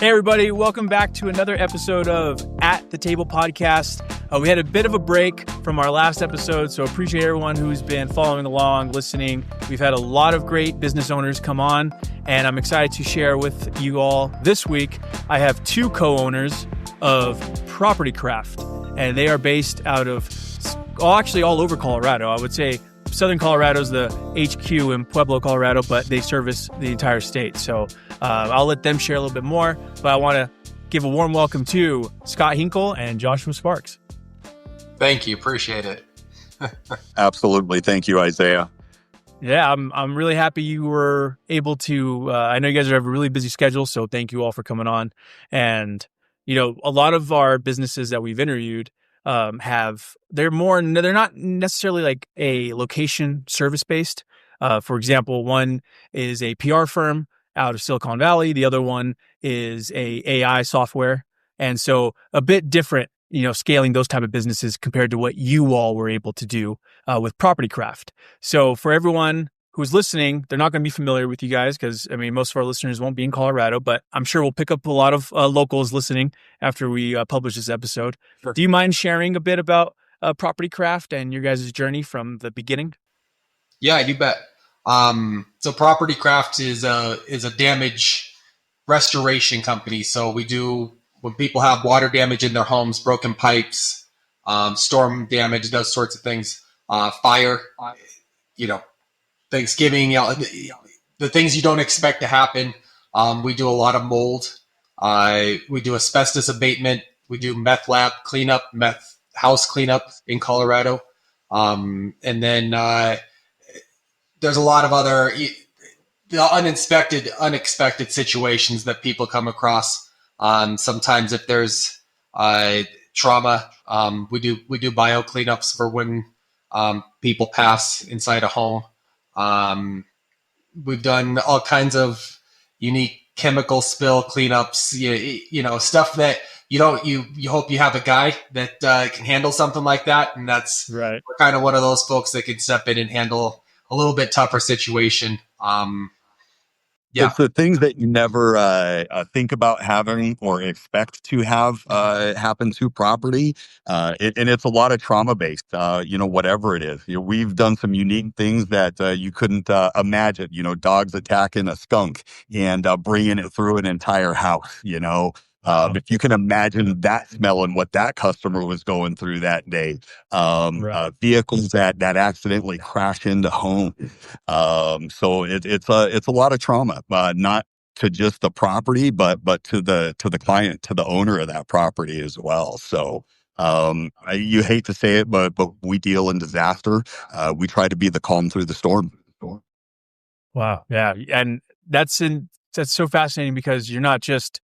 Hey, everybody. Welcome back to another episode of At the Table Podcast. We had a bit of a break from our last episode, so appreciate everyone who's been following along, listening. We've had a lot of great business owners come on, and I'm excited to share with you all this week. I have two co-owners of Property Craft, and they are based out of, actually all over Colorado. I would say Southern Colorado is the HQ in Pueblo, Colorado, but they service the entire state. So I'll let them share a little bit more, but I want to give a warm welcome to Scott Hinkle and Joshua Sparks. Thank you. Appreciate it. Absolutely. Thank you, Isaiah. Yeah, I'm really happy you were able to, I know you guys have a really busy schedule, so thank you all for coming on. And, you know, a lot of our businesses that we've interviewed they're not necessarily like a location service based. For example, one is a PR firm out of Silicon Valley. The other one is a AI software. And so a bit different, scaling those type of businesses compared to what you all were able to do with Property Craft. So for everyone who's listening, they're not going to be familiar with you guys because, most of our listeners won't be in Colorado, but I'm sure we'll pick up a lot of locals listening after we publish this episode. Sure. Do you mind sharing a bit about Property Craft and your guys' journey from the beginning? Yeah, you bet. So Property Craft is a damage restoration company. So we do, when people have water damage in their homes, broken pipes, storm damage, those sorts of things, fire, Thanksgiving, the things you don't expect to happen. We do a lot of mold. We do asbestos abatement. We do meth lab cleanup, meth house cleanup in Colorado. And then there's a lot of other unexpected situations that people come across. Sometimes if there's trauma, we do bio cleanups for when people pass inside a home. We've done all kinds of unique chemical spill cleanups, stuff that you hope you have a guy that can handle something like that. And that's right. We're kind of one of those folks that can step in and handle a little bit tougher situation. Yeah. It's the things that you never think about having or expect to have happen to property. And it's a lot of trauma-based, whatever it is. We've done some unique things that you couldn't imagine, dogs attacking a skunk and bringing it through an entire house, if you can imagine that smell and what that customer was going through that day, right. Vehicles that accidentally crash into homes. So it's a lot of trauma, not to just the property, but to the client, to the owner of that property as well. So you hate to say it, but we deal in disaster. We try to be the calm through the storm. Wow, yeah, and that's so fascinating because you're not just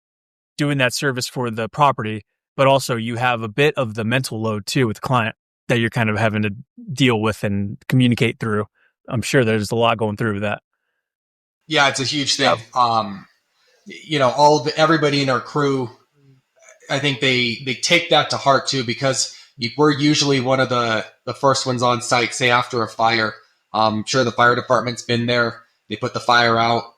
doing that service for the property, but also you have a bit of the mental load too with the client that you're kind of having to deal with and communicate through. I'm sure there's a lot going through with that. Yeah, it's a huge thing. Everybody in our crew, I think they take that to heart too, because we're usually one of the first ones on site, say after a fire. I'm sure the fire department's been there. They put the fire out.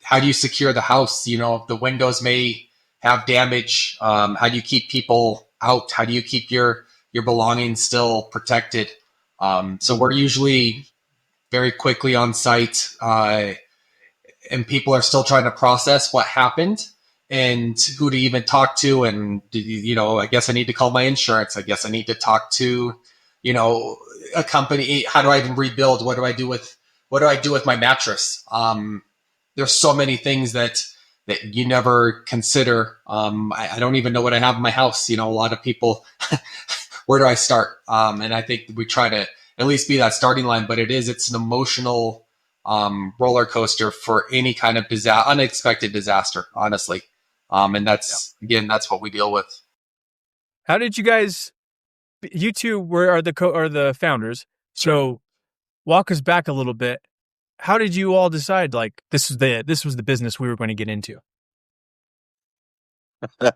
How do you secure the house? The windows may have damage. How do you keep people out? How do you keep your belongings still protected? So we're usually very quickly on site, and people are still trying to process what happened and who to even talk to. And, I guess I need to call my insurance. I guess I need to talk to, a company. How do I even rebuild? What do I do with my mattress? There's so many things that you never consider. I don't even know what I have in my house. A lot of people, where do I start? And I think we try to at least be that starting line, but it's an emotional roller coaster for any kind of unexpected disaster, honestly. And that's what we deal with. How did you two are the founders. So walk us back a little bit. How did you all decide this was the business we were going to get into? There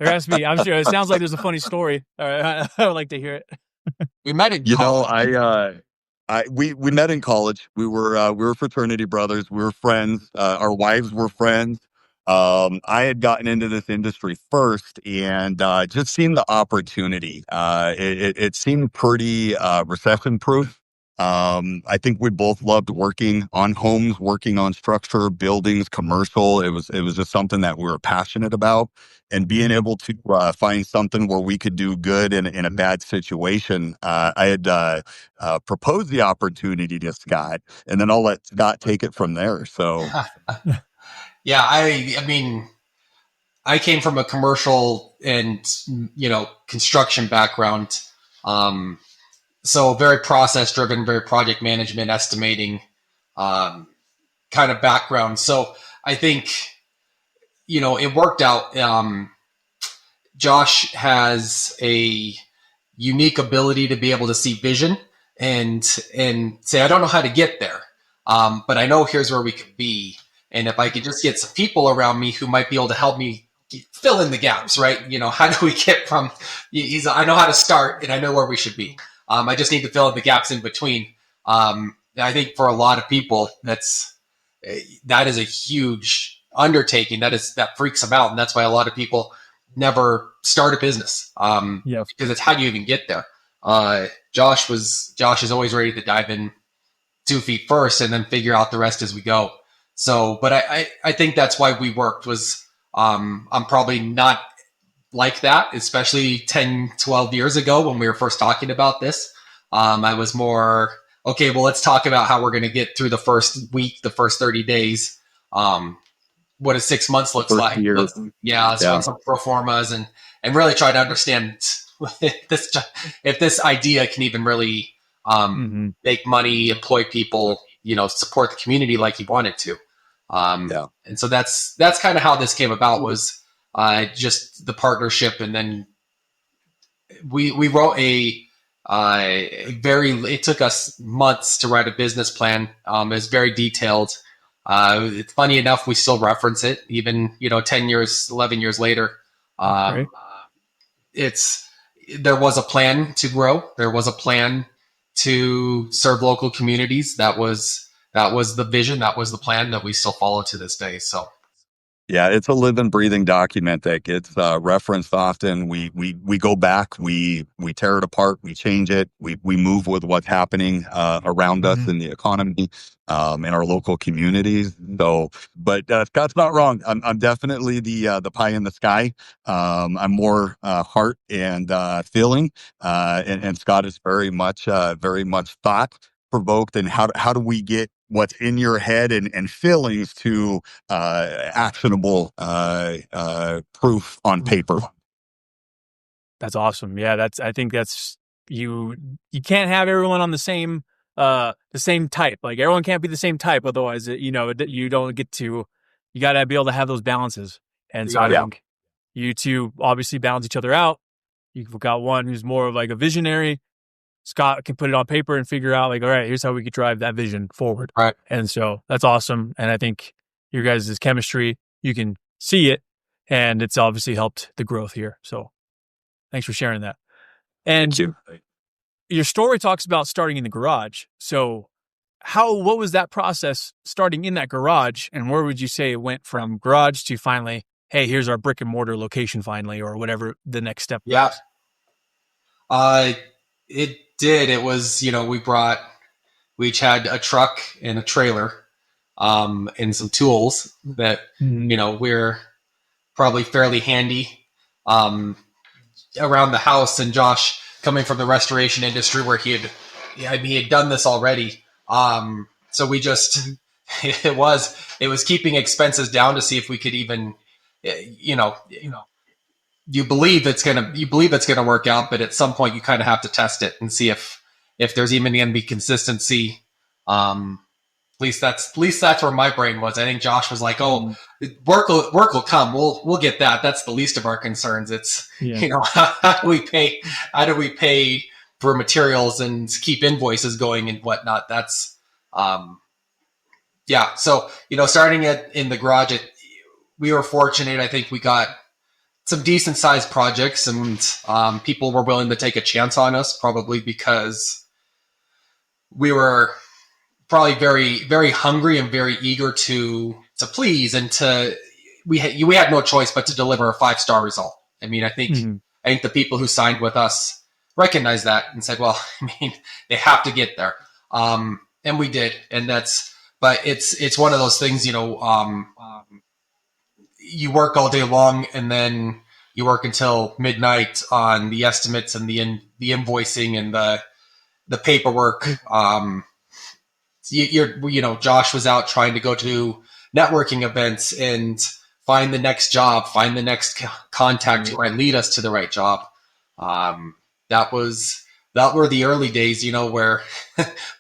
has to be. I'm sure it sounds like there's a funny story. I would like to hear it. We met in college. We met in college. We were fraternity brothers. We were friends. Our wives were friends. I had gotten into this industry first and just seen the opportunity. It seemed pretty recession proof. I think we both loved working on homes, working on structure, buildings, commercial. It was just something that we were passionate about, and being able to find something where we could do good in a bad situation. I had proposed the opportunity to Scott, and then I'll let Scott take it from there. So. Yeah, I mean, I came from a commercial and construction background, um, so very process driven, very project management, estimating um, kind of background. So I think it worked out. Josh has a unique ability to be able to see vision and say, I don't know how to get there, but I know here's where we could be. And if I could just get some people around me who might be able to help me fill in the gaps, right? How do we get from? I know how to start, and I know where we should be. I just need to fill in the gaps in between. I think for a lot of people, that is a huge undertaking. That freaks them out, and that's why a lot of people never start a business, Yeah. because it's how do you even get there. Josh is always ready to dive in 2 feet first and then figure out the rest as we go. So, but I think that's why we worked. Was I'm probably not like that, especially 10, 12 years ago when we were first talking about this. I was more, okay, well, let's talk about how we're going to get through the first week, the first 30 days. What does 6 months looks First like? year. Let's run some pro formas and really try to understand if this idea can even really make money, employ people, support the community like you want it to. And so that's kind of how this came about, was just the partnership. And then we wrote it took us months to write a business plan. It's very detailed. It's funny enough, we still reference it even, 10 years, 11 years later. Right. There was a plan to grow. There was a plan to serve local communities. That was the vision. That was the plan that we still follow to this day. So. Yeah, it's a living, breathing document that gets referenced often. We go back, we tear it apart, we change it, we move with what's happening around us in the economy, in our local communities. So, but Scott's not wrong. I'm definitely the pie in the sky. I'm more heart and feeling, and Scott is very much thought provoked. And how do we get what's in your head and feelings to actionable proof on paper? That's awesome. Yeah, I think that's you can't have everyone on the same type. Like everyone can't be the same type, otherwise you don't get to. You got to be able to have those balances. And so I think you two obviously balance each other out. You've got one who's more of like a visionary. Scott can put it on paper and figure out like, all right, here's how we could drive that vision forward. Right. And so that's awesome. And I think your guys' chemistry, you can see it, and it's obviously helped the growth here. So thanks for sharing that. And your story talks about starting in the garage. So what was that process starting in that garage, and where would you say it went from garage to finally, hey, here's our brick and mortar location finally, or whatever the next step was? It did. It was, we each had a truck and a trailer, and some tools that, we're probably fairly handy, around the house. And Josh, coming from the restoration industry where he had done this already. So we just, it was keeping expenses down to see if we could even, you believe it's gonna work out, but at some point you kind of have to test it and see if there's even going to be consistency. At least that's where my brain was. I think Josh was like, "Oh, work will come. We'll get that. That's the least of our concerns. It's how do we pay for materials and keep invoices going and whatnot." That's So starting in the garage, we were fortunate. I think we got some decent sized projects, and people were willing to take a chance on us, probably because we were probably very, very hungry and very eager to please and to we had no choice but to deliver a 5-star result. I mean, Mhm. I think the people who signed with us recognized that and said, well, I mean, they have to get there. And we did. And but it's one of those things, you work all day long and then you work until midnight on the estimates and the invoicing and the paperwork. Josh was out trying to go to networking events and find the next job, find the next contact who might lead us to the right job. Um, that were the early days, where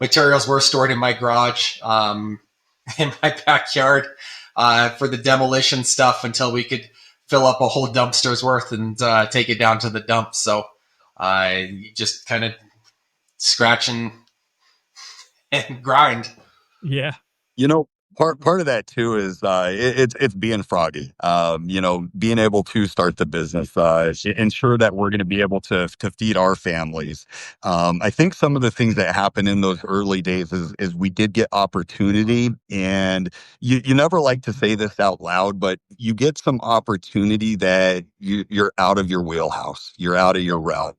materials were stored in my garage, in my backyard, for the demolition stuff until we could fill up a whole dumpster's worth and take it down to the dump. So you just kind of scratch and grind. Yeah. You know, part of that too is it's being froggy. Being able to start the business, ensure that we're going to be able to feed our families. I think some of the things that happen in those early days is we did get opportunity, and you never like to say this out loud, but you get some opportunity that you're out of your wheelhouse, you're out of your realm.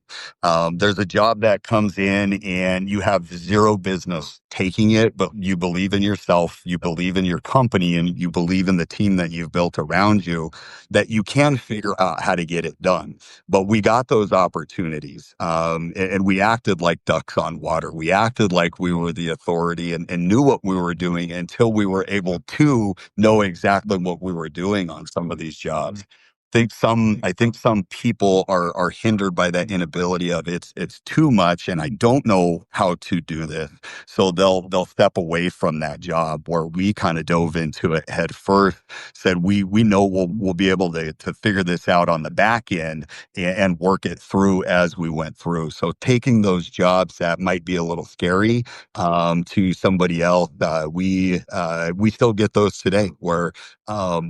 There's a job that comes in and you have zero business taking it, but you believe in yourself, you believe in your company, and you believe in the team that you've built around you, that you can figure out how to get it done. But we got those opportunities, and we acted like ducks on water. We acted like we were the authority and knew what we were doing until we were able to know exactly what we were doing on some of these jobs. I think some people are hindered by that inability of it's too much and I don't know how to do this. So they'll step away from that job, where we kind of dove into it head first, said we know we'll be able to figure this out on the back end and work it through as we went through. So taking those jobs that might be a little scary to somebody else, we still get those today, where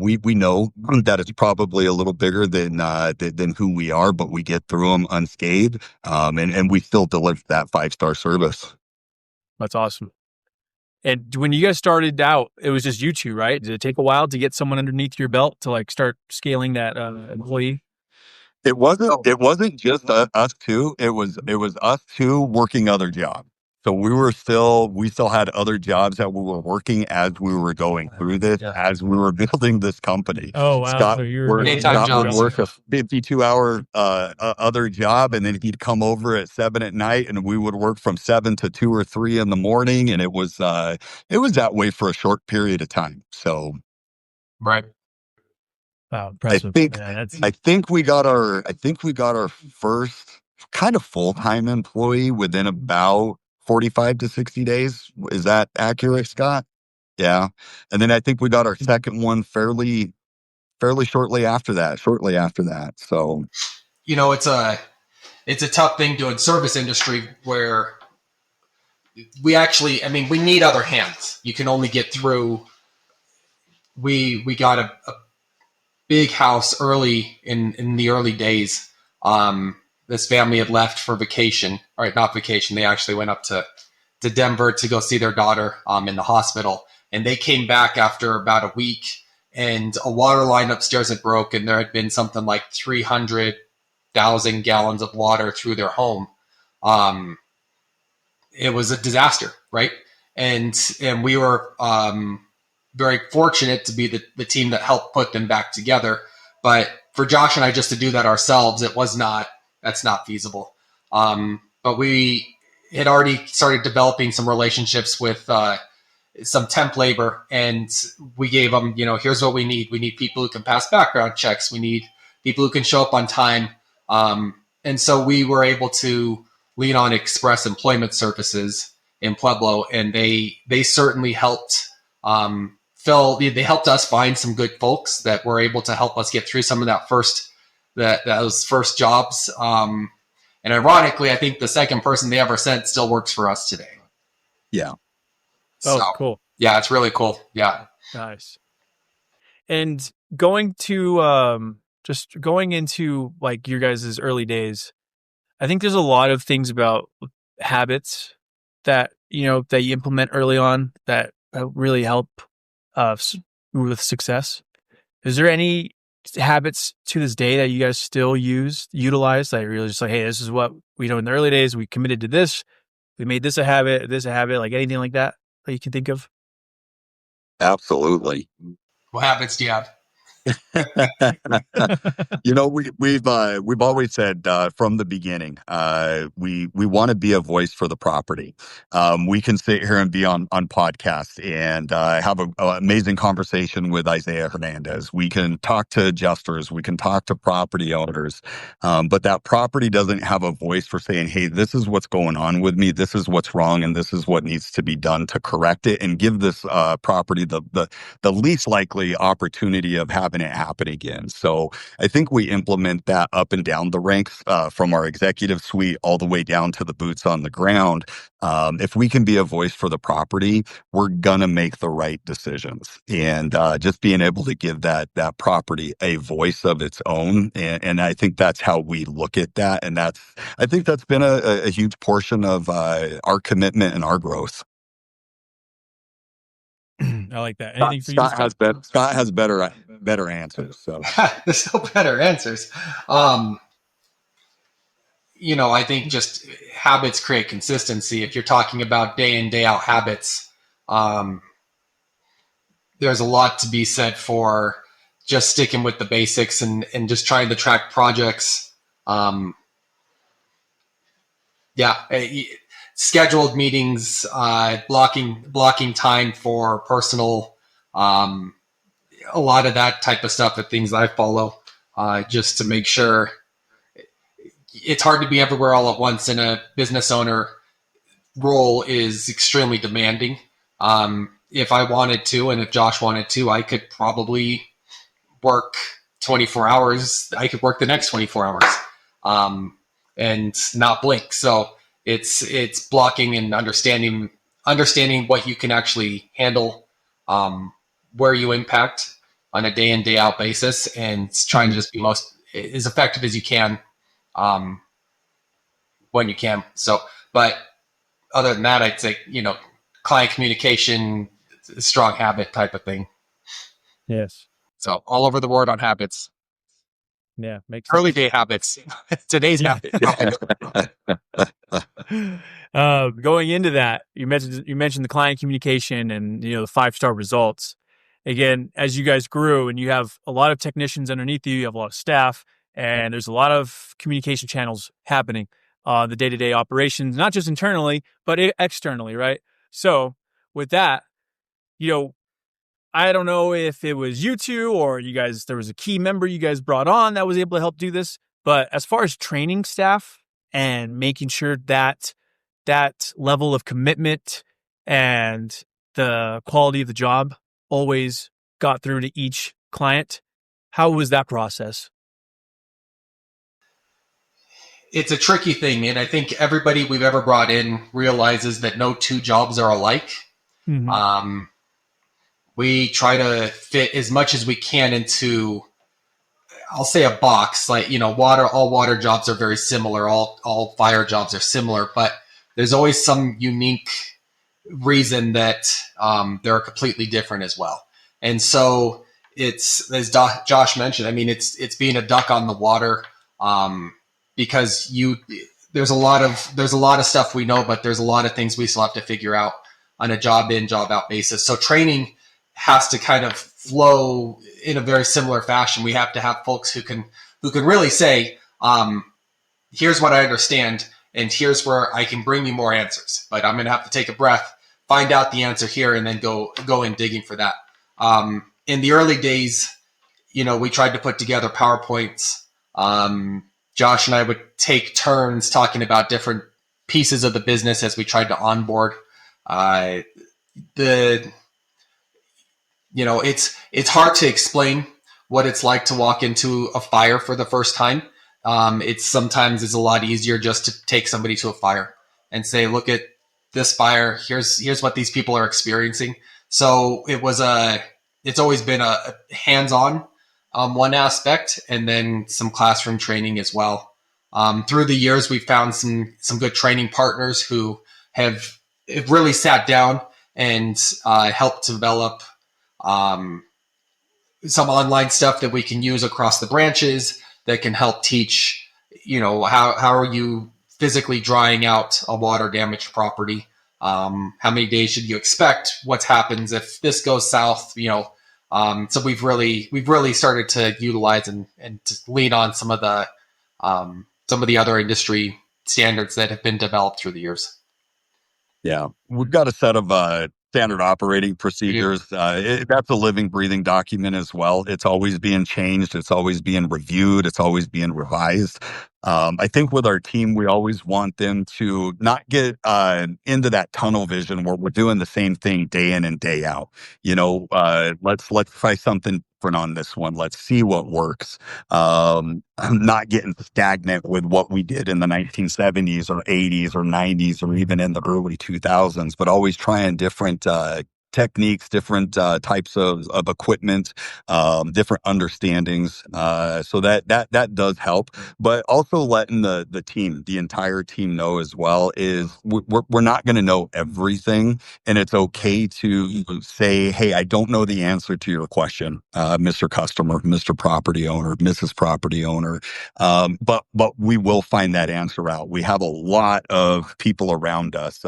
we know that it's probably a little bigger than who we are, but we get through them unscathed, and we still deliver that 5-star service. That's awesome. And when you guys started out, it was just you two, right? Did it take a while to get someone underneath your belt to like start scaling that employee? It wasn't just us two. It was us two working other jobs. So we still had other jobs that we were working as we were going through this, as we were building this company. Oh wow! Scott So you were worked, doing Daytime Scott would jobs. work a 52-hour other job, and then he'd come over at 7 at night, and we would work from 7 to 2 or 3 in the morning, and it was that way for a short period of time. So Right. wow, I impressive. think Yeah, that's I think we got our first kind of full-time employee within about 45 to 60 days. Is that accurate, Scott? Yeah. And then I think we got our second one fairly shortly after that. So It's a tough thing doing service industry where we need other hands. You can only get through. We got a big house early in the early days. This family had left for vacation, or not vacation. They actually went up to Denver to go see their daughter in the hospital, and they came back after about a week. And a water line upstairs had broke, and there had been something like 300,000 gallons of water through their home. Um, it was a disaster, right? And we were very fortunate to be the team that helped put them back together. But for Josh and I just to do that ourselves, that's not feasible. But we had already started developing some relationships with some temp labor, and we gave them, here's what we need. We need people who can pass background checks. We need people who can show up on time. And so we were able to lean on Express Employment Services in Pueblo, and they certainly helped they helped us find some good folks that were able to help us get through some of those first jobs. And ironically, I think the second person they ever sent still works for us today. yeah. So oh cool, yeah, it's really cool. Yeah. nice. And just going into like your guys' early days, I think there's a lot of things about habits that that you implement early on that really help with success. Is there any habits to this day that you guys still utilize that you're really just like, hey, this is what we know in the early days. We committed to this. We made this a habit, like anything like that you can think of? Absolutely. What habits do you have? We've always said from the beginning, we want to be a voice for the property. We can sit here and be on podcasts and have an amazing conversation with Isaiah Hernandez. We can talk to adjusters. We can talk to property owners. But that property doesn't have a voice for saying, hey, this is what's going on with me. This is what's wrong. And this is what needs to be done to correct it and give this property the least likely opportunity of having it happen again. So I think we implement that up and down the ranks from our executive suite all the way down to the boots on the ground. If we can be a voice for the property, we're gonna make the right decisions. And just being able to give that property a voice of its own, and I think that's how we look at that. And I think that's been a huge portion of our commitment and our growth. I like that. Anything for you, Scott? Scott has better answers. So There's no better answers. I think just habits create consistency. If you're talking about day in, day out habits, there's a lot to be said for just sticking with the basics and just trying to track projects. Scheduled meetings, blocking time for personal, a lot of that type of stuff, the things I follow, just to make sure. It's hard to be everywhere all at once, and a business owner role is extremely demanding. If I wanted to, and if Josh wanted to, I could probably work 24 hours. I could work the next 24 hours and not blink. So it's blocking and understanding what you can actually handle, where you impact on a day in, day out basis, and trying to just be as effective as you can when you can. So, but other than that, I'd say, client communication, strong habit type of thing. Yes. So all over the board on habits. Yeah, makes Early sense. day habits. Today's habit. Going into that, you mentioned the client communication and the 5-star results. Again, as you guys grew and you have a lot of technicians underneath you have a lot of staff, and there's a lot of communication channels happening, the day-to-day operations, not just internally but externally, right? So with that, I don't know if it was you two or you guys, there was a key member you guys brought on that was able to help do this. But as far as training staff and making sure that that level of commitment and the quality of the job always got through to each client, how was that process? It's a tricky thing. And I think everybody we've ever brought in realizes that no two jobs are alike. Mm-hmm. We try to fit as much as we can into, I'll say, a box. Like, all water jobs are very similar. All fire jobs are similar, but there's always some unique reason that they're completely different as well. And so it's, as Josh mentioned, I mean, it's being a duck on the water, because there's a lot of stuff we know, but there's a lot of things we still have to figure out on a job in, job out basis. So training has to kind of flow in a very similar fashion. We have to have folks who can really say, here's what I understand, and here's where I can bring you more answers. But I'm going to have to take a breath, find out the answer here, and then go in digging for that. In the early days, we tried to put together PowerPoints. Josh and I would take turns talking about different pieces of the business as we tried to onboard. It's hard to explain what it's like to walk into a fire for the first time. It's a lot easier just to take somebody to a fire and say, look at this fire. Here's what these people are experiencing. So it's always been a hands-on, one aspect, and then some classroom training as well. Through the years, we've found some good training partners who have really sat down and helped develop some online stuff that we can use across the branches that can help teach, how are you physically drying out a water damaged property? How many days should you expect? What happens if this goes south? So we've really started to utilize and to lean on some of the other industry standards that have been developed through the years. Yeah, we've got a set of standard operating procedures. That's a living, breathing document as well. It's always being changed. It's always being reviewed. It's always being revised. I think with our team, we always want them to not get into that tunnel vision where we're doing the same thing day in and day out. Let's try something different on this one. Let's see what works. I'm not getting stagnant with what we did in the 1970s or 80s or 90s or even in the early 2000s, but always trying different techniques, different types of equipment, different understandings. So that does help, but also letting the entire team know as well is we're not going to know everything, and it's okay to say, hey, I don't know the answer to your question, Mr. Customer, Mr. Property Owner, Mrs. Property Owner. But we will find that answer out. We have a lot of people around us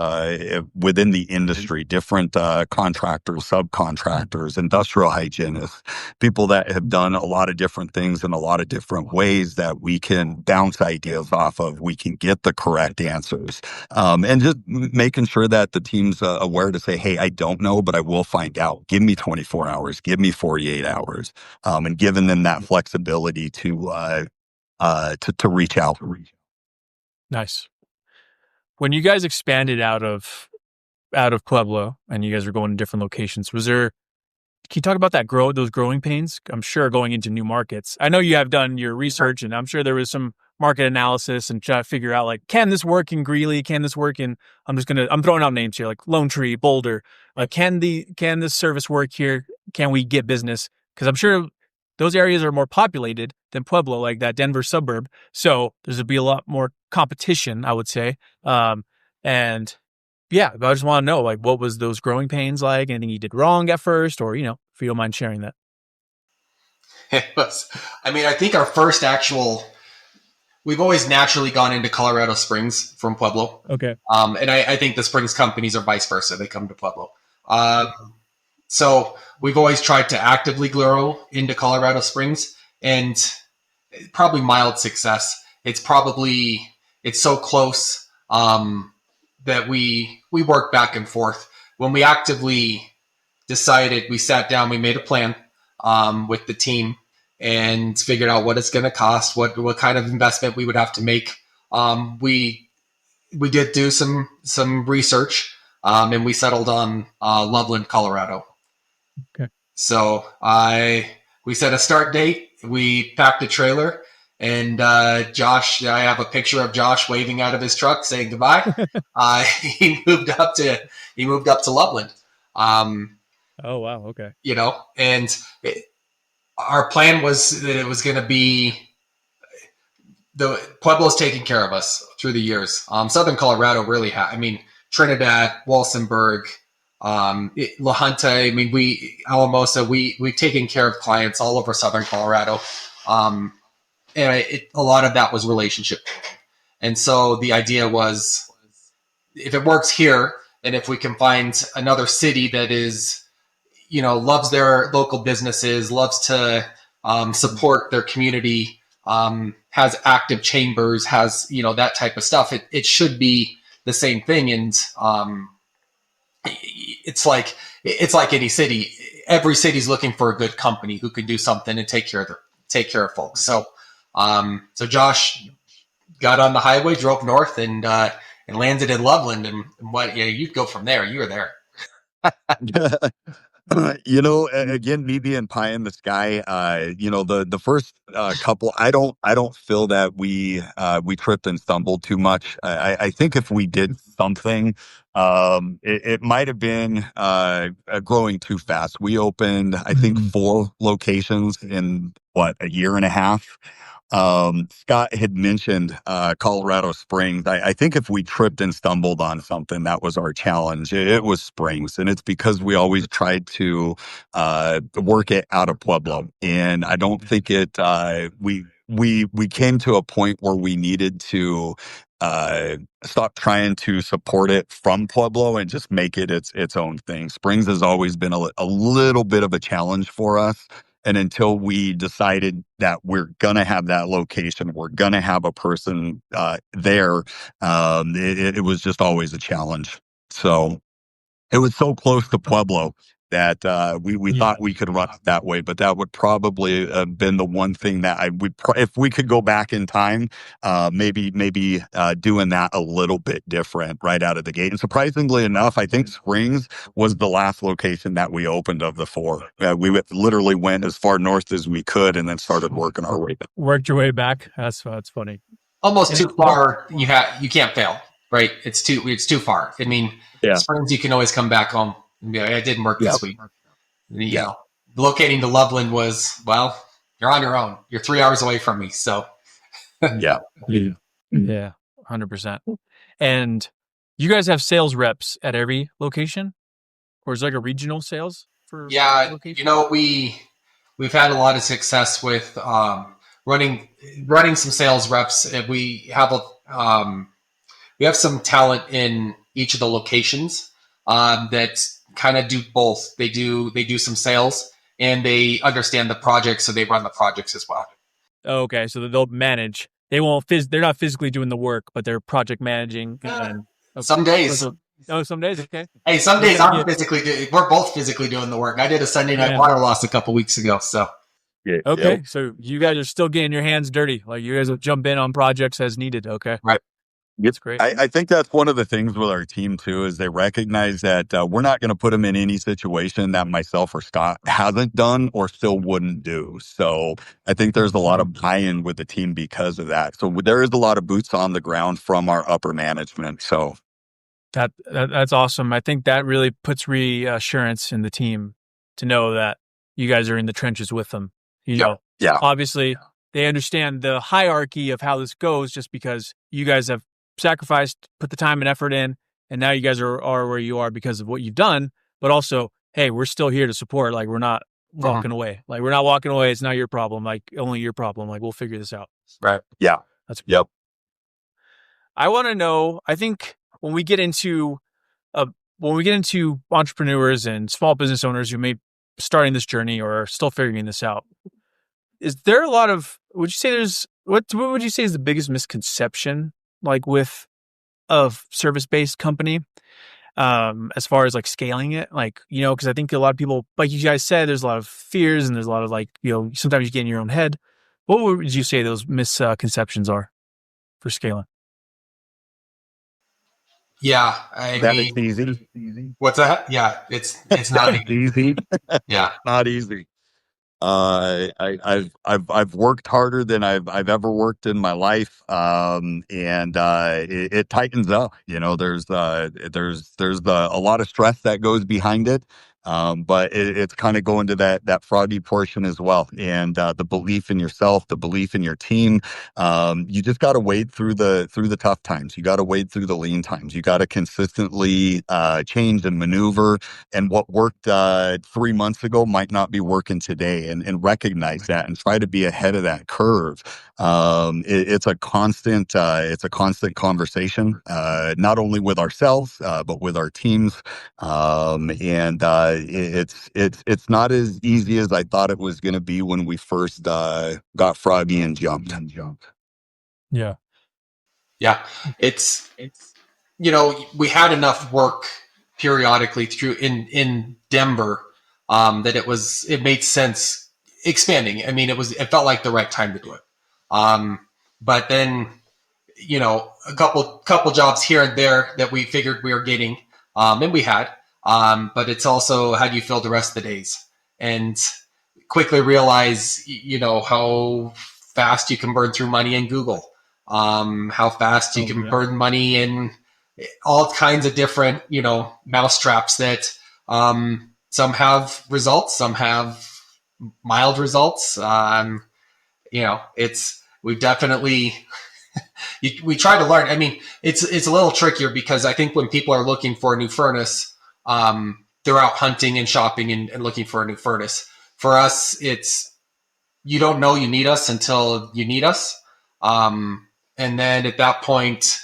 within the industry, different contractors, subcontractors, industrial hygienists, people that have done a lot of different things in a lot of different ways that we can bounce ideas off of. We can get the correct answers, and just making sure that the team's aware to say, hey, I don't know, but I will find out. Give me 24 hours, give me 48 hours, and giving them that flexibility to reach out. Nice. When you guys expanded out of Pueblo and you guys were going to different locations, can you talk about those growing pains? I'm sure going into new markets. I know you have done your research, and I'm sure there was some market analysis and try to figure out, like, can this work in Greeley? Can this work in, I'm throwing out names here, like Lone Tree, Boulder. Like, can this service work here? Can we get business? Because I'm sure those areas are more populated than Pueblo, like that Denver suburb. So there's to be a lot more competition, I would say. And yeah, but I just want to know, like, what was those growing pains like? Anything you did wrong at first, or, if you don't mind sharing that. It was, I think our first actual, we've always naturally gone into Colorado Springs from Pueblo. Okay. And I think the Springs companies are vice versa. They come to Pueblo. So we've always tried to actively grow into Colorado Springs, and probably mild success. It's so close that we work back and forth. When we actively decided, we sat down, we made a plan with the team and figured out what it's going to cost, what kind of investment we would have to make. We did do some research, and we settled on Loveland, Colorado. Okay. So we set a start date. We packed a trailer, and Josh, I have a picture of Josh waving out of his truck saying goodbye. He moved up to Loveland. Oh, wow. Okay. And our plan was that it was going to be the Pueblo's taking care of us through the years. Southern Colorado really Trinidad, Walsenburg, La Junta, Alamosa, we've taken care of clients all over Southern Colorado. And a lot of that was relationship. And so the idea was, if it works here, and if we can find another city that is, loves their local businesses, loves to support their community, has active chambers, has, that type of stuff, it should be the same thing. And it's like any city. Every city's looking for a good company who can do something and take care of folks. So Josh got on the highway, drove north, and landed in Loveland. And you'd go from there. You were there. Again, me being pie in the sky, the first couple, I don't feel that we tripped and stumbled too much. I think if we did something, it might have been growing too fast. We opened, I think, 4 locations in a year and a half. Scott had mentioned Colorado Springs. I think if we tripped and stumbled on something, that was our challenge. It was Springs, and it's because we always tried to work it out of Pueblo, and I don't think it. We came to a point where we needed to stop trying to support it from Pueblo and just make it its own thing. Springs has always been a little bit of a challenge for us. And until we decided that we're going to have that location, we're going to have a person there, it was just always a challenge. So it was so close to Pueblo that we thought we could run it that way, but that would probably have been the one thing that if we could go back in time, maybe doing that a little bit different right out of the gate. And surprisingly enough, I think Springs was the last location that we opened of the four. Literally went as far north as we could and then started working our way back. Worked your way back. That's funny. Almost too far. You can't fail, right? It's too far. I mean, Springs, you can always come back home and be like, it didn't work this week. You know, locating to Loveland was, well, you're on your own. You're 3 hours away from me. So, yeah, 100%. And you guys have sales reps at every location, or is it like a regional sales for? Yeah, location? you know, we've had a lot of success with running some sales reps. And we have some talent in each of the locations that kind of do both. They do some sales and they understand the projects, so they run the projects as well. Okay, so they'll manage. They won't. They're not physically doing the work, but they're project managing. And some days. Some days. Okay. Hey, some days we're both physically doing the work. I did a Sunday night water loss a couple weeks ago. So. Okay, so you guys are still getting your hands dirty. Like you guys will jump in on projects as needed. Okay. Right. It's great. I think that's one of the things with our team too, is they recognize that we're not going to put them in any situation that myself or Scott hasn't done or still wouldn't do. So I think there's a lot of buy-in with the team because of that. So there is a lot of boots on the ground from our upper management. So that's awesome. I think that really puts reassurance in the team to know that you guys are in the trenches with them. You know, obviously they understand the hierarchy of how this goes just because you guys have sacrificed, put the time and effort in, and now you guys are where you are because of what you've done. But also, hey, we're still here to support. Like we're not walking away. Like we're not walking away. It's not your problem. Like only your problem. Like we'll figure this out. Right. Yeah. That's I want to know. I think when we get into entrepreneurs and small business owners who may be starting this journey or are still figuring this out, is there a lot of? Would you say what would you say is the biggest misconception? Like with a service-based company, as far as like scaling it, like, you know, because I think a lot of people, like you guys said, there's a lot of fears and there's a lot of like, you know, sometimes you get in your own head. What would you say those misconceptions are for scaling? Yeah, I mean, it's easy. What's that? Yeah, it's not easy. Yeah, not easy. I've worked harder than I've ever worked in my life, and it tightens up. You know, there's a lot of stress that goes behind it, but it's kind of going to that froggy portion as well, and the belief in yourself, the belief in your team. You just got to wade through the tough times. You got to wade through the lean times. You got to consistently change and maneuver. And what worked 3 months ago might not be working today, and recognize that and try to be ahead of that curve. It's a constant conversation, not only with ourselves, but with our teams. It's not as easy as I thought it was going to be when we first got froggy and jumped. Yeah. It's you know, we had enough work periodically through in Denver that it made sense expanding. I mean, it felt like the right time to do it. But then, you know, a couple jobs here and there that we figured we were getting, and we had. But it's also how do you fill the rest of the days, and quickly realize, you know, how fast you can burn through money in Google, how fast you can burn money in all kinds of different, you know, mousetraps that some have results, some have mild results. You know, we've definitely we try to learn. I mean, it's a little trickier because I think when people are looking for a new furnace, they're out hunting and shopping and looking for a new furnace. For us, it's you don't know you need us until you need us. And then at that point,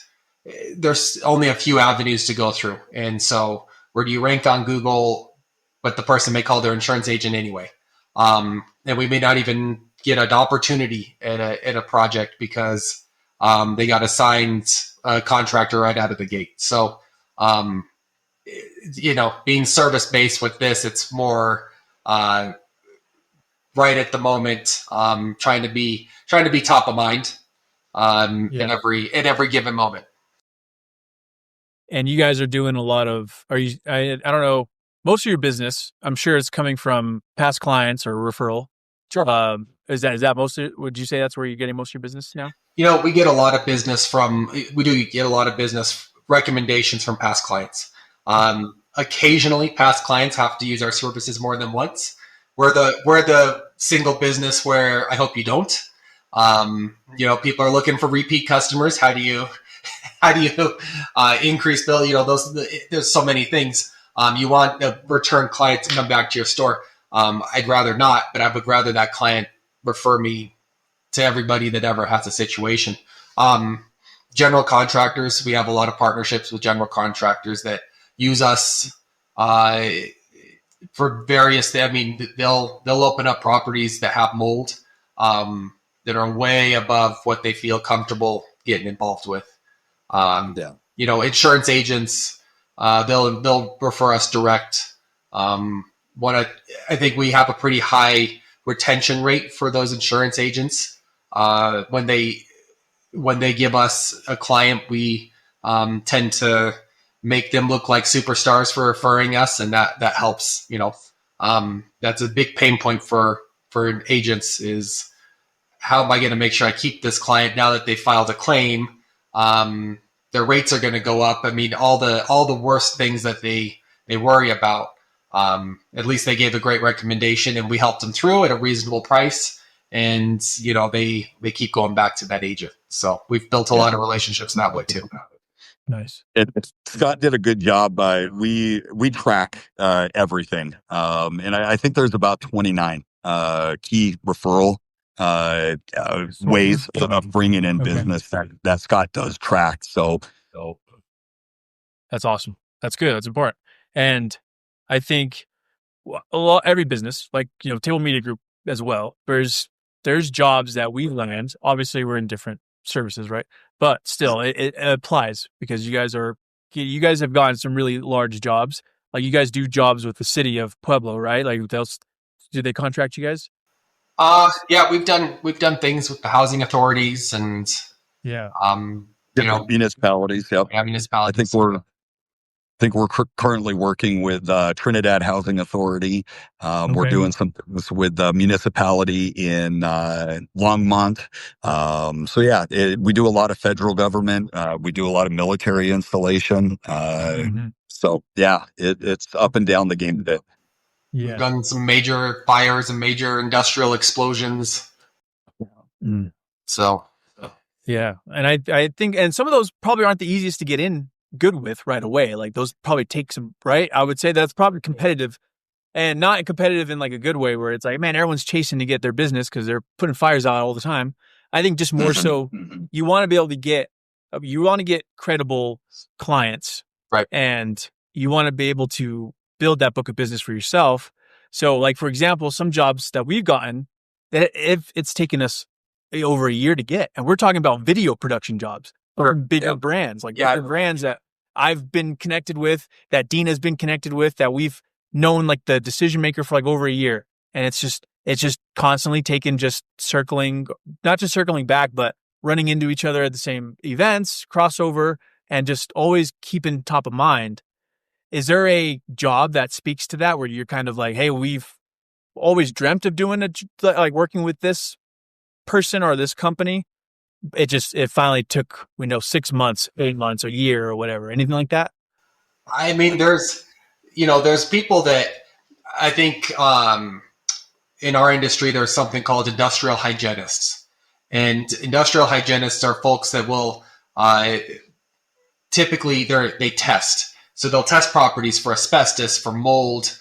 there's only a few avenues to go through. And so where do you rank on Google, but the person may call their insurance agent anyway. And we may not even get an opportunity at a project because they got assigned a contractor right out of the gate. So, being service based with this, it's more right at the moment, trying to be top of mind Yeah. at every given moment. And you guys are doing a lot of, are you, I don't know, most of your business, I'm sure it's coming from past clients or referral. Sure. Is that most of, would you say that's where you're getting most of your business now? We get a lot of business recommendations from past clients. Occasionally past clients have to use our services more than once. We're the single business where I hope you don't. People are looking for repeat customers. How do you increase bill? There's so many things. You want a return client to come back to your store. I'd rather not, but I would rather that client refer me to everybody that ever has a situation. General contractors, we have a lot of partnerships with general contractors that use us for various. I mean, they'll open up properties that have mold that are way above what they feel comfortable getting involved with. Insurance agents, they'll refer us direct. I think we have a pretty high retention rate for those insurance agents. When they give us a client, we tend to make them look like superstars for referring us, and that helps. That's a big pain point for agents is how am I going to make sure I keep this client now that they filed a claim? Their rates are going to go up. I mean, all the worst things that they worry about. At least they gave a great recommendation, and we helped them through at a reasonable price. And they keep going back to that agent. So we've built a lot of relationships in that way too. Nice. Scott did a good job. We track everything, and I think there's about 29 key referral ways of bringing in business that Scott does track. So that's awesome. That's good. That's important. And I think every business, like Table Media Group as well, there's jobs that we land. Obviously, we're in different services, right? But still, it applies because you guys have gotten some really large jobs. Like you guys do jobs with the city of Pueblo, right? Like do they contract you guys? Yeah, we've done things with the housing authorities and different municipalities. Yep. Yeah, municipalities. I think we're currently working with Trinidad Housing Authority. We're doing some things with the municipality in Longmont. We do a lot of federal government. We do a lot of military installation. So yeah, it's up and down the game a bit. Yeah. We've done some major fires and major industrial explosions. So yeah, and I think, and some of those probably aren't the easiest to get in good with right away. Like those probably take some, right? I would say that's probably competitive, and not competitive in like a good way where it's like, man, everyone's chasing to get their business because they're putting fires out all the time. I think just more so you want to be able to get credible clients, right? And you want to be able to build that book of business for yourself. So like, for example, some jobs that we've gotten that if it's taken us over a year to get, and we're talking about video production jobs for bigger brands, like bigger brands that I've been connected with, that Dina's been connected with, that we've known like the decision maker for like over a year. And it's just constantly taken, not just circling back, but running into each other at the same events, crossover, and just always keeping top of mind. Is there a job that speaks to that where you're kind of like, hey, we've always dreamt of doing like working with this person or this company? It finally took, 6 months, 8 months, a year or whatever. Anything like that? I mean, there's people that I think in our industry, there's something called industrial hygienists. And industrial hygienists are folks that will typically they test. So they'll test properties for asbestos, for mold,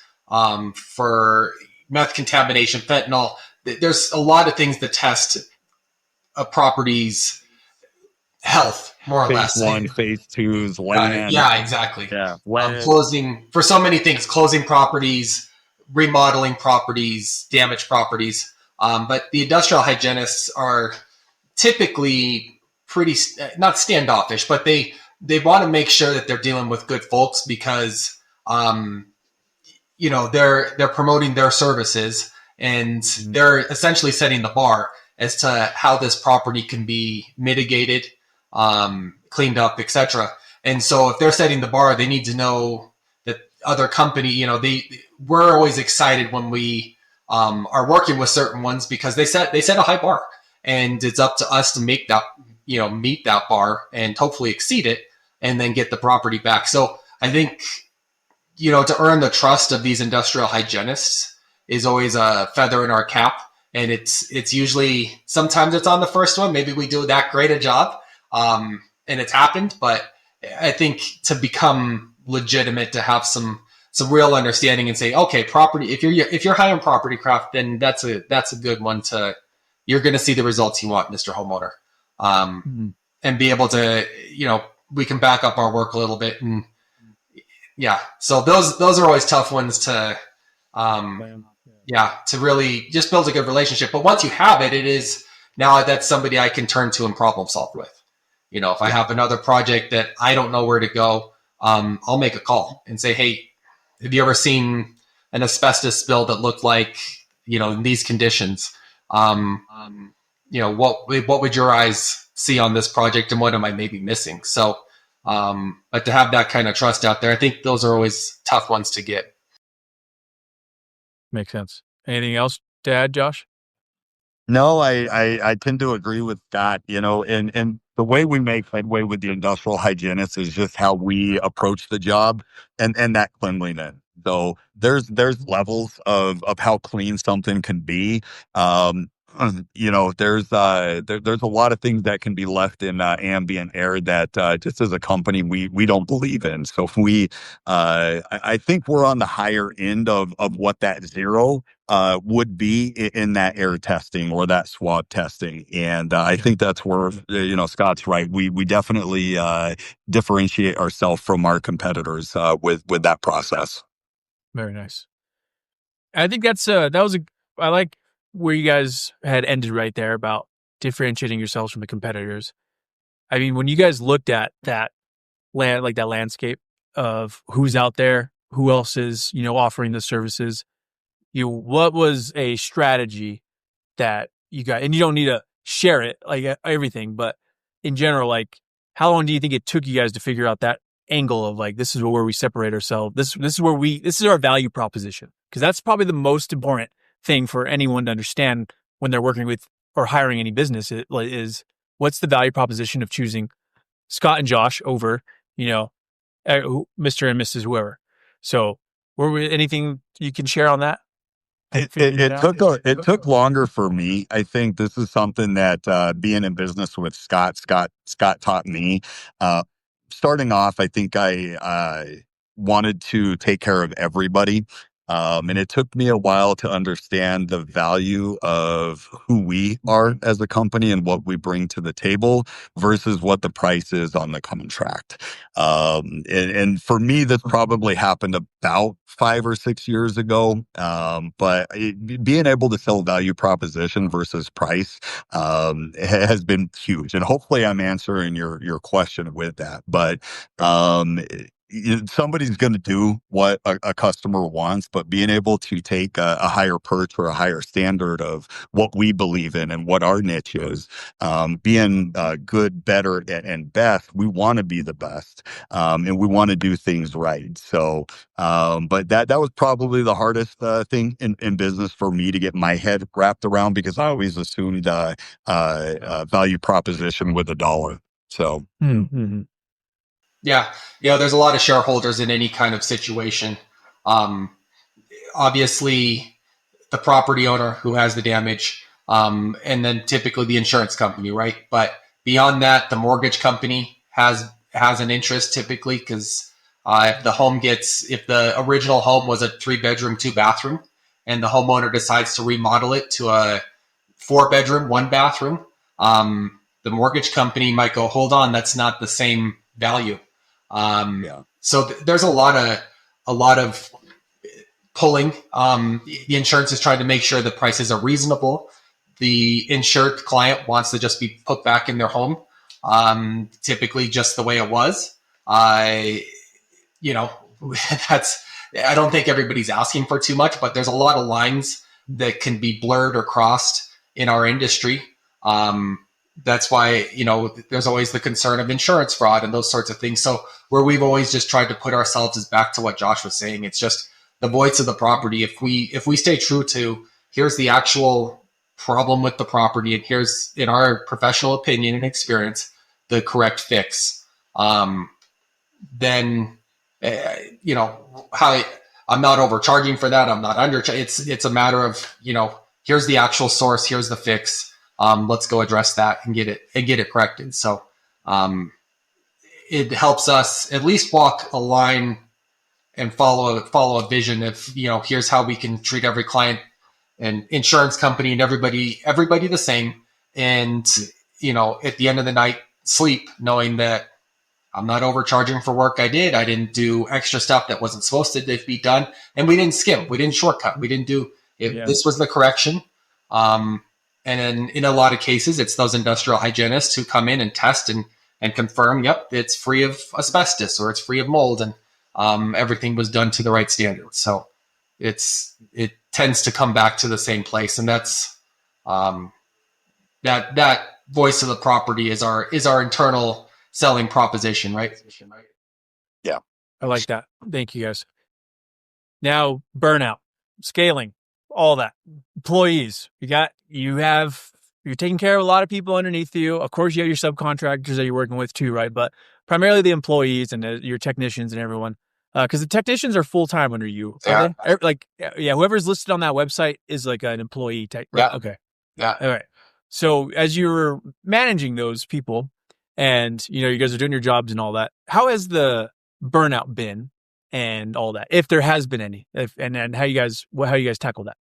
for meth contamination, fentanyl. There's a lot of things that test a property's health, more or Phase less. one, phase two's Got it. land. Yeah, exactly. Yeah. Land. Closing for so many things, closing properties, remodeling properties, damaged properties. But the industrial hygienists are typically pretty not standoffish, but they want to make sure that they're dealing with good folks because they're promoting their services and they're essentially setting the bar as to how this property can be mitigated, cleaned up, etc. And so if they're setting the bar, they need to know that other company, we're always excited when we are working with certain ones because they set a high bar, and it's up to us to make that, meet that bar and hopefully exceed it, and then get the property back. So I think, to earn the trust of these industrial hygienists is always a feather in our cap. And it's usually, sometimes it's on the first one. Maybe we do that great a job. And it's happened, but I think to become legitimate, to have some real understanding and say, okay, property, if you're hiring property craft, then that's a good one you're going to see the results you want, Mr. Homeowner. And be able to, we can back up our work a little bit. And yeah, so those are always tough ones to really just build a good relationship. But once you have it, it is now that's somebody I can turn to and problem solve with. If I have another project that I don't know where to go, I'll make a call and say, hey, have you ever seen an asbestos spill that looked like, in these conditions? What would your eyes see on this project, and what am I maybe missing? So, but to have that kind of trust out there, I think those are always tough ones to get. Makes sense. Anything else to add, Josh? No, I tend to agree with that, and the way we make headway with the industrial hygienists is just how we approach the job and that cleanliness. So there's levels of how clean something can be. There's a lot of things that can be left in ambient air that just as a company we don't believe in. So I think we're on the higher end of what that zero would be in that air testing or that swab testing. And I think that's where, Scott's right. We definitely differentiate ourselves from our competitors with that process. Very nice. I think I like where you guys had ended right there about differentiating yourselves from the competitors. I mean, when you guys looked at that that landscape of who's out there, who else is, offering the services, what was a strategy that you got, and you don't need to share it, like everything, but in general, like how long do you think it took you guys to figure out that angle of like, this is where we separate ourselves. This is our value proposition. Cause that's probably the most important thing for anyone to understand when they're working with or hiring any business is what's the value proposition of choosing Scott and Josh over, Mr. and Mrs. whoever. So anything you can share on that? It took longer for me. I think this is something that being in business with Scott taught me. Starting off, I think I wanted to take care of everybody. And it took me a while to understand the value of who we are as a company and what we bring to the table versus what the price is on the contract. And for me, this probably happened about 5 or 6 years ago. But being able to sell value proposition versus price has been huge. And hopefully I'm answering your question with that. But somebody's going to do what a customer wants, but being able to take a higher perch or a higher standard of what we believe in and what our niche is, being good, better, and best, we want to be the best, and we want to do things right. So, but that was probably the hardest thing in business for me to get my head wrapped around because I always assumed value proposition with a dollar. So. Mm-hmm. Yeah, there's a lot of shareholders in any kind of situation. Obviously, the property owner who has the damage, and then typically the insurance company, right? But beyond that, the mortgage company has an interest typically because if the original home was a 3-bedroom, 2-bathroom, and the homeowner decides to remodel it to a 4-bedroom, 1-bathroom, the mortgage company might go, hold on, that's not the same value. Yeah. So there's a lot of pulling. The insurance is trying to make sure the prices are reasonable. The insured client wants to just be put back in their home, typically just the way it was. I, you know, that's, I don't think everybody's asking for too much, but there's a lot of lines that can be blurred or crossed in our industry. That's why, there's always the concern of insurance fraud and those sorts of things. So where we've always just tried to put ourselves is back to what Josh was saying. It's just the voice of the property. If we stay true to here's the actual problem with the property and here's, in our professional opinion and experience, the correct fix, then how I'm not overcharging for that. I'm not it's a matter of, here's the actual source, here's the fix. Let's go address that and get it corrected. So it helps us at least walk a line and follow a vision of, here's how we can treat every client and insurance company and everybody the same. And, at the end of the night, sleep knowing that I'm not overcharging for work I didn't do extra stuff that wasn't supposed to be done. And we didn't skim, we didn't shortcut, we didn't do it. Yeah. This was the correction. And in a lot of cases, it's those industrial hygienists who come in and test and confirm, yep, it's free of asbestos or it's free of mold, and everything was done to the right standards. So it tends to come back to the same place, and that's that voice of the property is our internal selling proposition, right? Yeah, I like that. Thank you, guys. Now, burnout, scaling, all that. Employees, you're taking care of a lot of people underneath you. Of course, you have your subcontractors that you're working with too, right? But primarily the employees and your technicians and everyone. Because the technicians are full time under you. Yeah. Whoever's listed on that website is like an employee tech. Right? Yeah. Okay. Yeah. All right. So as you're managing those people, and you guys are doing your jobs and all that, how has the burnout been and all that, if there has been any, and how you guys tackle that?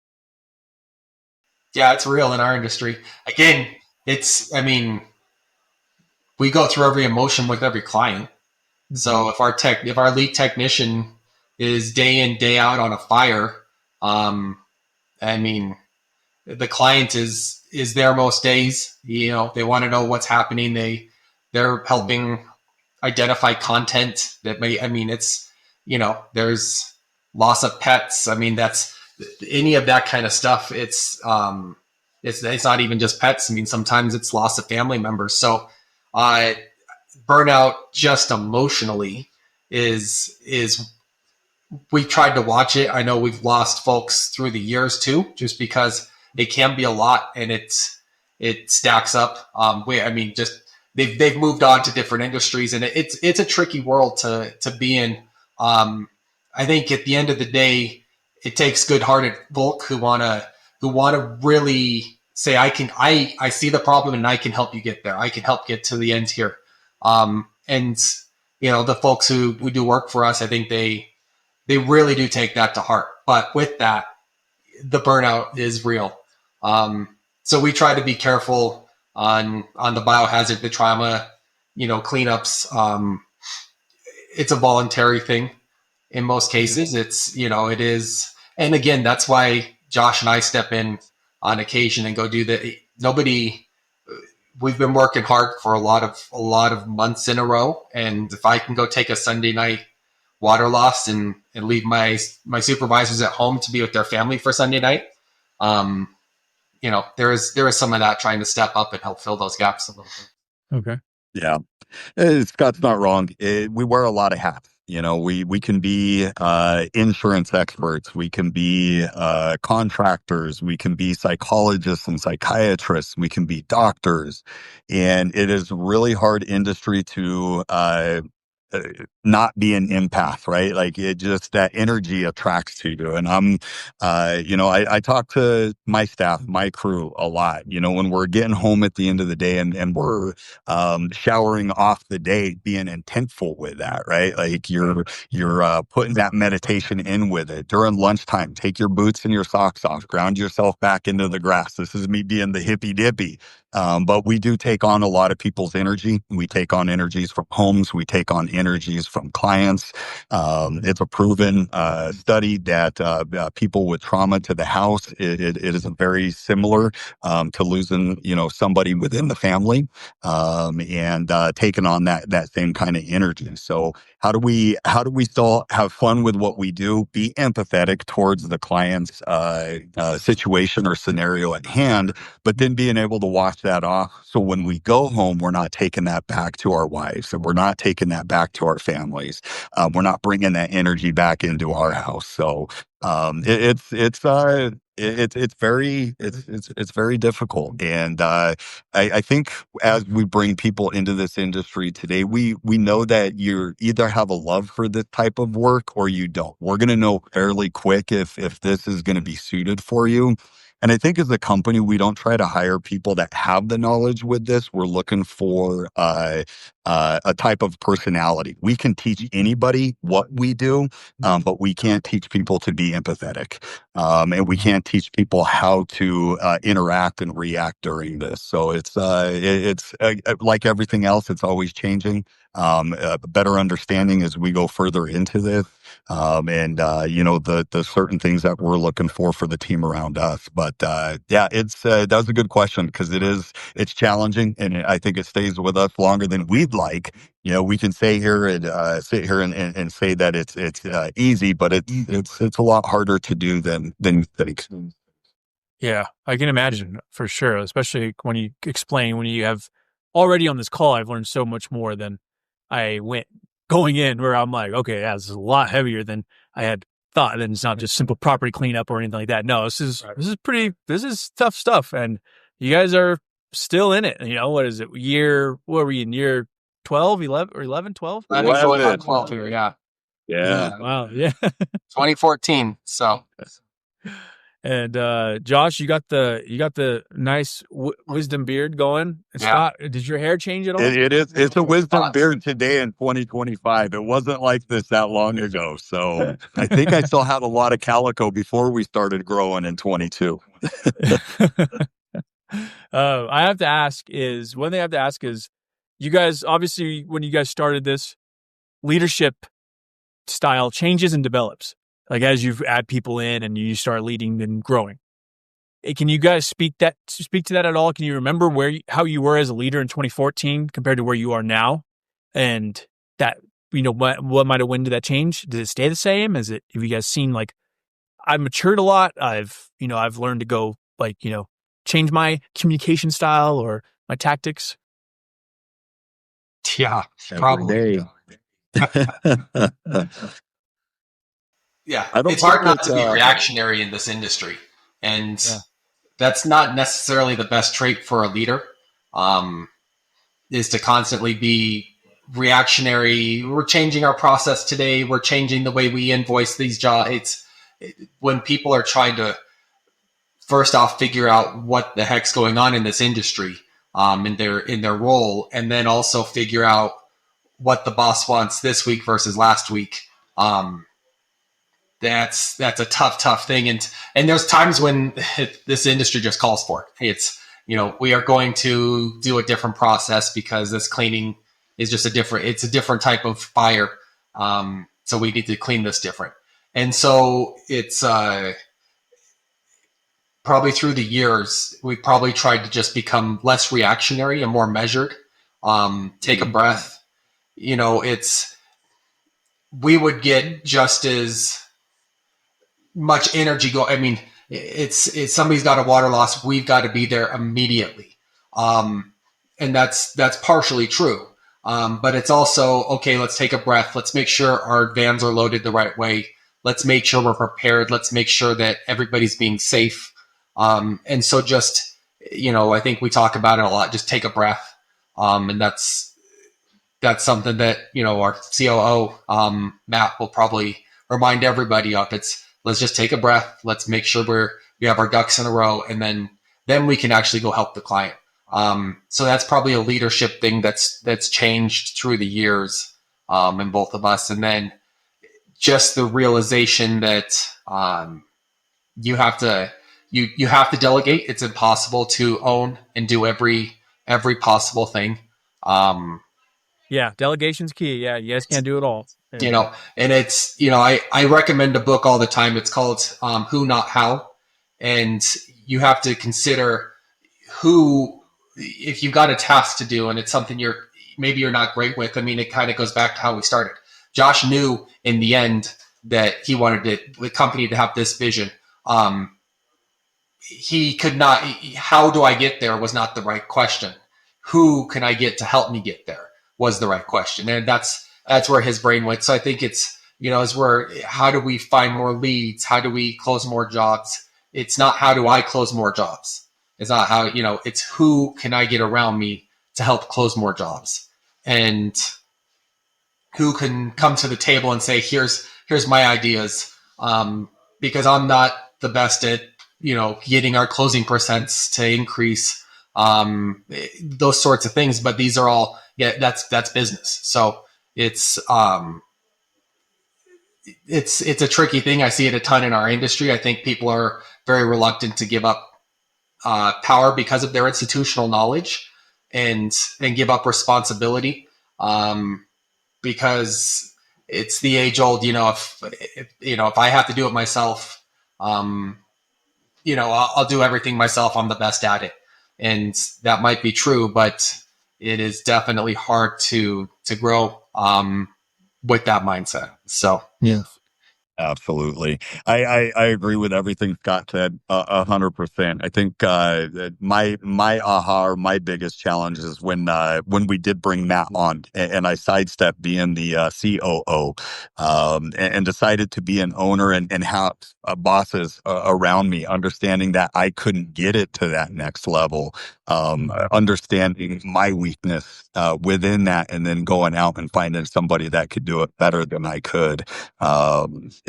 Yeah, it's real in our industry. Again, we go through every emotion with every client. So if our lead technician is day in, day out on a fire, the client is there most days. They want to know what's happening. They're helping identify content that there's loss of pets. That's any of that kind of stuff. It's not even just pets. Sometimes it's loss of family members. So, burnout just emotionally is we tried to watch it. I know we've lost folks through the years too, just because it can be a lot and it stacks up. They've moved on to different industries, and it's a tricky world to be in. I think at the end of the day, it takes good-hearted folk who wanna really say, I see the problem and I can help you get there. I can help get to the end here. The folks who do work for us, I think they really do take that to heart. But with that, the burnout is real. So we try to be careful on the biohazard, the trauma, cleanups. It's a voluntary thing in most cases. It is. And again, that's why Josh and I step in on occasion and go do we've been working hard for a lot of months in a row. And if I can go take a Sunday night water loss and leave my supervisors at home to be with their family for Sunday night, there is some of that, trying to step up and help fill those gaps a little bit. Okay. Yeah. Scott's not wrong. We wear a lot of hats. We can be insurance experts. We can be contractors. We can be psychologists and psychiatrists. We can be doctors. And it is really hard industry to not be an empath, right? Like it just, that energy attracts to you. And I talk to my staff, my crew a lot, when we're getting home at the end of the day and we're showering off the day, being intentful with that, right? Like you're putting that meditation in with it. During lunchtime, take your boots and your socks off, ground yourself back into the grass. This is me being the hippy dippy. But we do take on a lot of people's energy. We take on energies from homes. We take on energies from clients. It's a proven study that people with trauma to the house, it is very similar to losing, somebody within the family, and taking on that same kind of energy. So how do we still have fun with what we do? Be empathetic towards the client's situation or scenario at hand, but then being able to wash that off. So when we go home, we're not taking that back to our wives, and we're not taking that back to our families. We're not bringing that energy back into our house. So it's very difficult, and I think as we bring people into this industry today, we know that you either have a love for this type of work or you don't. We're going to know fairly quick if this is going to be suited for you. And I think as a company, we don't try to hire people that have the knowledge with this. We're looking for a type of personality. We can teach anybody what we do, but we can't teach people to be empathetic. And we can't teach people how to interact and react during this. So it's like everything else, it's always changing. A better understanding as we go further into this, and the certain things that we're looking for the team around us. But yeah, that was a good question, because it's challenging, and I think it stays with us longer than we'd like. We can sit here and say that it's easy, but it's a lot harder to do than you think. Yeah, I can imagine for sure, especially when you explain, when you have already on this call, I've learned so much more than I went going in, where I'm like, okay, yeah, this is a lot heavier than I had thought. And it's not just simple property cleanup or anything like that. No, this is tough stuff. And you guys are still in it. What is it? What were we in, year 12, 11 or 11, 12? I think going on 12 here, yeah. Yeah. Wow. Yeah. 2014. So And Josh, you got the nice wisdom beard going. And yeah. Scott, did your hair change at all? It's a wisdom beard today in 2025. It wasn't like this that long ago. So I think I still had a lot of calico before we started growing in 22. I have to ask is one thing I have to ask is, you guys, obviously, when you guys started this, leadership style changes and develops, like as you add people in and you start leading and growing. Can you guys speak to that at all? Can you remember how you were as a leader in 2014 compared to where you are now? And that, what might have went into that change? Did it stay the same? Have you guys seen, like, I've matured a lot. I've learned to go, like, change my communication style or my tactics? Yeah, Every probably. day. Yeah, I don't it's hard think not that, to be reactionary in this industry, and Yeah. that's not necessarily the best trait for a leader. Is to constantly be reactionary. We're changing our process today. We're changing the way we invoice these jobs. When people are trying to first off figure out what the heck's going on in this industry, in their role, and then also figure out what the boss wants this week versus last week. That's a tough thing, and there's times when this industry just calls for it. It's, we are going to do a different process because this cleaning is just it's a different type of fire. So we need to clean this different. And so it's probably through the years, we probably tried to just become less reactionary and more measured. Take a breath. We would get just as much energy go. I mean, it's somebody's got a water loss, we've got to be there immediately. And that's partially true. But it's also, okay, let's take a breath. Let's make sure our vans are loaded the right way. Let's make sure we're prepared. Let's make sure that everybody's being safe. And so just, I think we talk about it a lot, just take a breath. And that's that's something that, our COO, Matt, will probably remind everybody of. It's, let's just take a breath. Let's make sure we have our ducks in a row, and then we can actually go help the client. So that's probably a leadership thing that's changed through the years, in both of us. And then just the realization that, you have to, you have to delegate. It's impossible to own and do every possible thing. Um, Yeah, delegation's key. Yeah, you guys can't do it all. And and it's, I recommend a book all the time. It's called, Who Not How. And you have to consider who, if you've got a task to do and it's something maybe you're not great with. I mean, it kind of goes back to how we started. Josh knew in the end that he wanted the company to have this vision. He could not, how do I get there was not the right question. Who can I get to help me get there was the right question. And that's where his brain went. So I think it's, is where, how do we find more leads? How do we close more jobs? It's not how do I close more jobs? It's not how, it's who can I get around me to help close more jobs, and who can come to the table and say, here's my ideas. Because I'm not the best at, getting our closing percents to increase, those sorts of things. But these are all, yeah, that's business. So it's a tricky thing. I see it a ton in our industry. I think people are very reluctant to give up, power because of their institutional knowledge, and give up responsibility, because it's the age old, if I have to do it myself, I'll do everything myself. I'm the best at it. And that might be true, but it is definitely hard to grow, with that mindset. So yeah, Absolutely. I agree with everything Scott said, 100%. I think, that my aha, or my biggest challenge is when we did bring Matt on, and I sidestepped being the COO, and decided to be an owner, and have bosses around me, understanding that I couldn't get it to that next level, understanding my weakness within that, and then going out and finding somebody that could do it better than I could.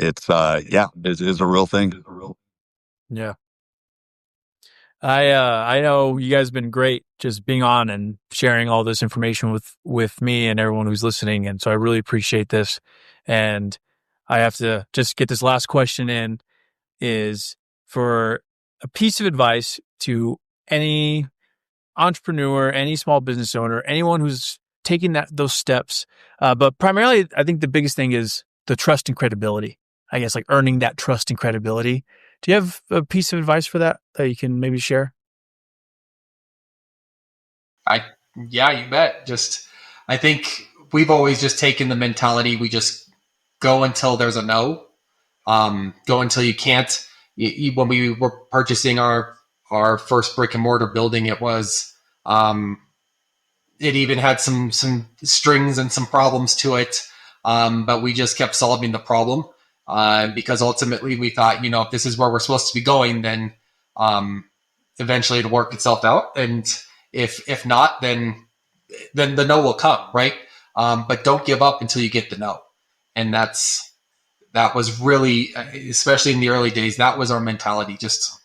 It's yeah, it is a real thing. yeah. I know you guys have been great just being on and sharing all this information with me and everyone who's listening, and so I really appreciate this. And I have to just get this last question in, is for a piece of advice to any entrepreneur, any small business owner, anyone who's taking those steps. But primarily, I think the biggest thing is the trust and credibility. I guess like earning that trust and credibility. Do you have a piece of advice for that you can maybe share? I, yeah, you bet. I think we've always just taken the mentality, we just go until there's a no. Go until you can't. When we were purchasing our first brick and mortar building, it even had some strings and some problems to it, but we just kept solving the problem, because ultimately we thought, if this is where we're supposed to be going, then, eventually it'll work itself out, and if not, then the no will come, right? But don't give up until you get the no, and that was really, especially in the early days, that was our mentality. Just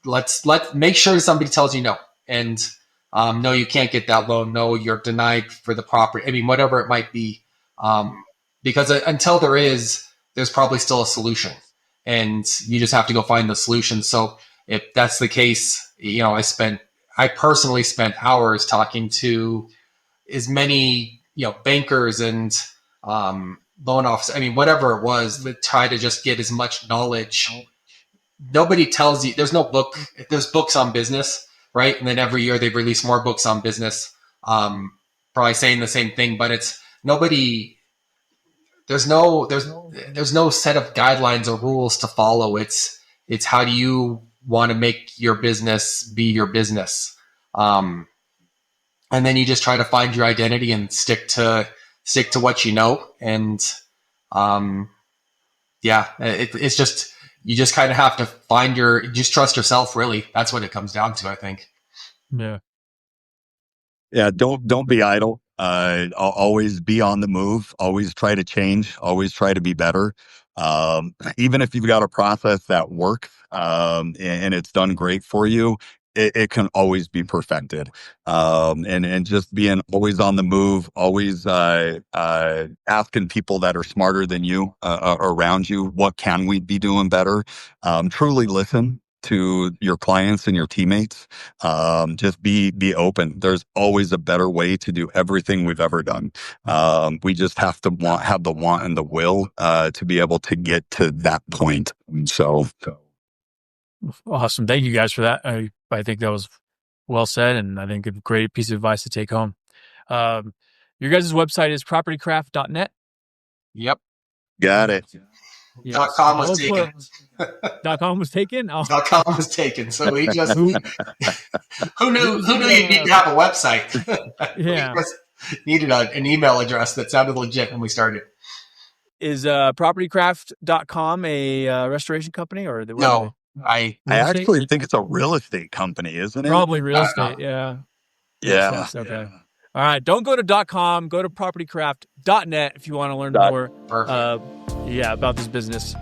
let's make sure somebody tells you no, and, no, you can't get that loan. No, you're denied for the property. I mean, whatever it might be, because until there's probably still a solution, and you just have to go find the solution. So if that's the case, I personally spent hours talking to as many, bankers and, loan officers. I mean, whatever it was, to try to just get as much knowledge. Nobody tells you, there's no book. There's books on business, right? And then every year they release more books on business, probably saying the same thing, but it's nobody. There's no set of guidelines or rules to follow. It's how do you want to make your business be your business, and then you just try to find your identity and stick to what you know. And, yeah, it's just, you just kind of have to just trust yourself. Really, that's what it comes down to, I think. Yeah. Yeah, don't be idle. Always be on the move. Always try to change. Always try to be better. Even if you've got a process that works and it's done great for you, it can always be perfected. And just being always on the move, always asking people that are smarter than you around you, what can we be doing better? Truly listen to your clients and your teammates. Just be open. There's always a better way to do everything we've ever done. We just have to have the want and the will to be able to get to that point. So Awesome. Thank you guys for that. I think that was well said, and I think a great piece of advice to take home. Your guys' website is propertycraft.net. Yep. got it. Yes. .com was taken. .com was taken? Oh. .com was taken. So we just who knew you need to have a website? Yeah. We just needed an email address that sounded legit when we started. Is propertycraft.com a restoration company or no? I actually think it's a real estate company, isn't it? Probably real estate. Yeah. Yeah. Okay. Yeah. All right. Don't go to .com. Go to propertycraft.net if you want to learn more. About this business.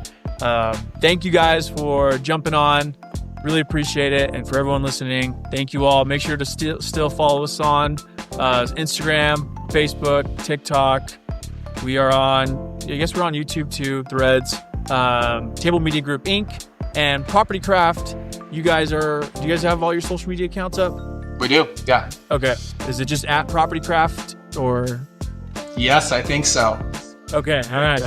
Thank you guys for jumping on. Really appreciate it. And for everyone listening, thank you all. Make sure to still follow us on Instagram, Facebook, TikTok. We are on, I guess we're on YouTube too, Threads, Table Media Group Inc. and Property Craft. Do you guys have all your social media accounts up? We do, yeah. Okay. Is it just at Property Craft or? Yes, I think so. Okay, all right.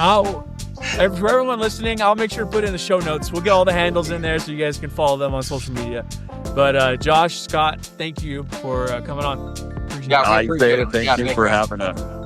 For everyone listening, I'll make sure to put in the show notes. We'll get all the handles in there so you guys can follow them on social media. But Josh, Scott, thank you for coming on. Appreciate it. Thank you for having us.